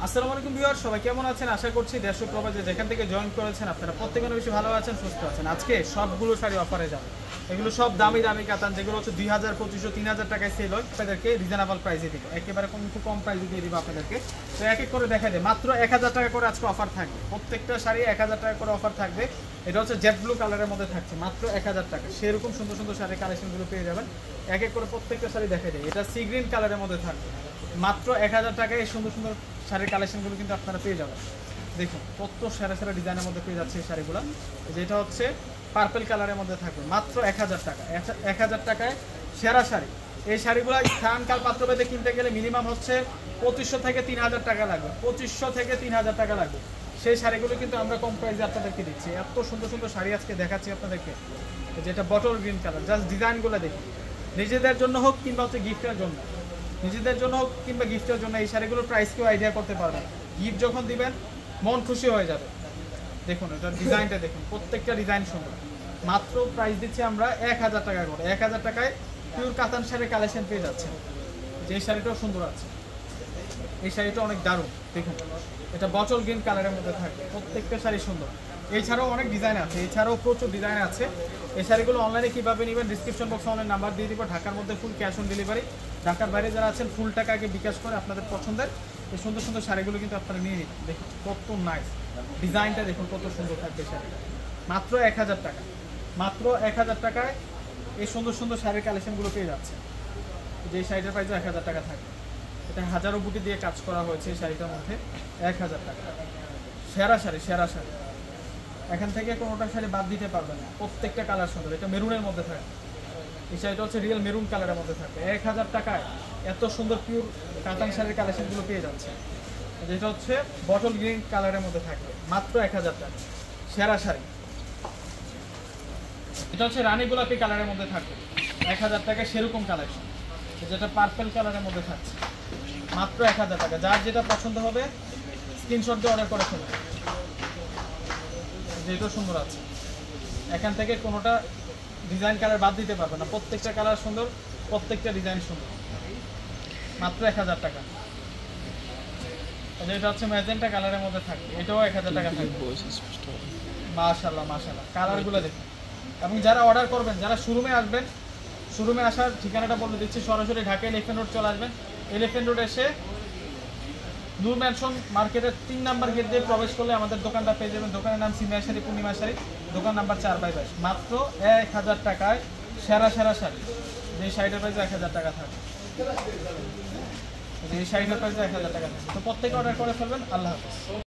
আসসালামু আলাইকুম ভিউয়ার, সবাই কেমন আছেন? আশা করছি দেশ ও প্রবাসে যেখান থেকে জয়েন করেছেন আপনারা প্রত্যেকে অনেক বেশি ভালো আছেন, সুস্থ আছেন। আজকে সবগুলো শাড়ি অফারে যাবে। এগুলো সব দামি দামি কাতান, যেগুলো হচ্ছে 2000, 2500, 3000 টাকায় সেল হয়, আপনাদেরকে রিজনেবল প্রাইসে দিব, একেবারে খুব কম প্রাইসে দিয়ে দিব আপনাদেরকে। তো এক এক করে দেখা যায়, মাত্র 1000 টাকা করে আজকে অফার থাকবে। প্রত্যেকটা শাড়ি 1000 টাকা করে অফার থাকবে। এটা হচ্ছে জেড ব্লু কালারের মধ্যে থাকছে, মাত্র 1000 টাকা। সেরকম সুন্দর সুন্দর শাড়ির কালেকশনগুলো পেয়ে যাবেন। এক এক করে প্রত্যেকটা শাড়ি দেখা যায়। এটা সি গ্রিন কালারের মধ্যে থাকবে, মাত্র 1000 টাকায় এই সুন্দর সুন্দর শাড়ির কালেকশনগুলো কিন্তু আপনারা পেয়ে যাবেন। দেখুন কত সেরা সেরা ডিজাইনের মধ্যে পেয়ে যাচ্ছে এই শাড়িগুলো। যেটা হচ্ছে পার্পল কালারের মধ্যে থাকবে, মাত্র 1000 টাকা। 1000 টাকায় সেরা শাড়ি। এই শাড়িগুলো স্থানকাল পাত্রভেদে কিনতে গেলে মিনিমাম হচ্ছে 2500 থেকে 3000 টাকা লাগবে, 2500 থেকে 3000 টাকা লাগবে। সেই শাড়িগুলো কিন্তু আমরা কম প্রাইসে আপনাদেরকে দিচ্ছি। এত সুন্দর সুন্দর শাড়ি আজকে দেখাচ্ছি আপনাদেরকে। যেটা বটল গ্রিন কালার, জাস্ট ডিজাইনগুলো দেখুন। নিজেদের জন্য হোক কিংবা হচ্ছে গিফটের জন্য, নিজেদের জন্য হোক কিংবা গিফটের জন্য এই শাড়িগুলোর প্রাইস কেউ আইডিয়া করতে পারবেন। গিফট যখন দিবেন মন খুশি হয়ে যাবে। দেখুন এটার ডিজাইনটা দেখুন, প্রত্যেকটা ডিজাইন সুন্দর। মাত্র প্রাইস দিচ্ছি আমরা 1000 টাকা করে। 1000 টাকায় পিওর কাতান শাড়ির কালেকশন পেয়ে যাচ্ছেন। যে শাড়িটাও সুন্দর আছে, এই শাড়িটা অনেক দারুণ। দেখুন এটা বটল গ্রিন কালারের মধ্যে থাকবে, প্রত্যেকটা শাড়ি সুন্দর। এছাড়াও অনেক ডিজাইন আছে, এছাড়াও প্রচুর ডিজাইন আছে। এই শাড়িগুলো অনলাইনে কীভাবে নেবেন, ডিসক্রিপশন বক্সে অনলাইন নাম্বার দিয়ে দিব। ঢাকার মধ্যে ফুল ক্যাশ অন ডেলিভারি, ঢাকার বাইরে যারা আছেন ফুল টাকা আগে বিকাশ করে আপনাদের পছন্দের এই সুন্দর সুন্দর শাড়িগুলো কিন্তু আপনারা নিয়ে নিন। দেখুন কত নাইস ডিজাইনটা, দেখুন কত সুন্দর থাকবে শাড়িটা। মাত্র 1000 টাকা, মাত্র 1000 টাকায় এই সুন্দর সুন্দর শাড়ির কালেকশনগুলো পেয়ে যাচ্ছে। যে শাড়িটার প্রাইস 1000 টাকা থাকবে। এটা হাজারো বুটি দিয়ে কাজ করা হয়েছে এই শাড়িটার মধ্যে। 1000 টাকা সেরা শাড়ি, সেরা শাড়ি। এখান থেকে কোনোটা শাড়ি বাদ দিতে পারবেন না, প্রত্যেকটা কালার সুন্দর। এটা মেরুনের মধ্যে থাকে, এই শাড়িটা হচ্ছে রিয়েল মেরুন কালারের মধ্যে থাকে। 1000 টাকায় এত সুন্দর পিওর কাতান শাড়ির কালেকশনগুলো পেয়ে যাচ্ছে। যেটা হচ্ছে বটল গ্রিন কালারের মধ্যে থাকবে, মাত্র 1000 টাকা সেরা শাড়ি। এটা হচ্ছে রানী গোলাপি কালারের মধ্যে থাকবে, 1000 টাকায় সেরকম কালেকশন। যেটা পার্পল কালারের মধ্যে থাকছে, মাত্র 1000 টাকা। যার যেটা পছন্দ হবে স্ক্রিনশট দিয়ে অর্ডার করে ফেলবে। যেটা সুন্দর আছে, এখান থেকে কোনোটা ডিজাইন কালার বাদ দিতে পারবে না, প্রত্যেকটা কালার সুন্দর, প্রত্যেকটা ডিজাইন সুন্দর। মাত্র 1000 টাকা। এটা হচ্ছে ম্যাজেন্টা কালারের মধ্যে থাকবে, এটাও 1000 টাকা থাকবে। মাশাআল্লাহ মাশাআল্লাহ, কালারগুলো দেখুন। এবং যারা অর্ডার করবেন, যারা শোরুমে আসবেন, শোরুমে আসার ঠিকানাটা বলে দিচ্ছি। সরাসরি ঢাকা এলিফ্যান্ট রোড চলে আসবেন। এলিফ্যান্ট রোড এসে নূর ম্যানশন মার্কেটের 3 নাম্বার গেট দিয়ে প্রবেশ করলে আমাদের দোকানটা পেয়ে যাবেন। দোকানের নাম সিমিয়া শাড়ি, পূর্ণিমা শাড়ি, দোকান নাম্বার 4/22। মাত্র 1000 টাকায় সেরা সেরা শাড়ি। যে শাড়িটার প্রাইস 1000 টাকা থাকে, এই শাড়িটার প্রাইস 1000 টাকা থাকে। তো প্রত্যেকে অর্ডার করে ফেলবেন। আল্লাহ হাফেজ।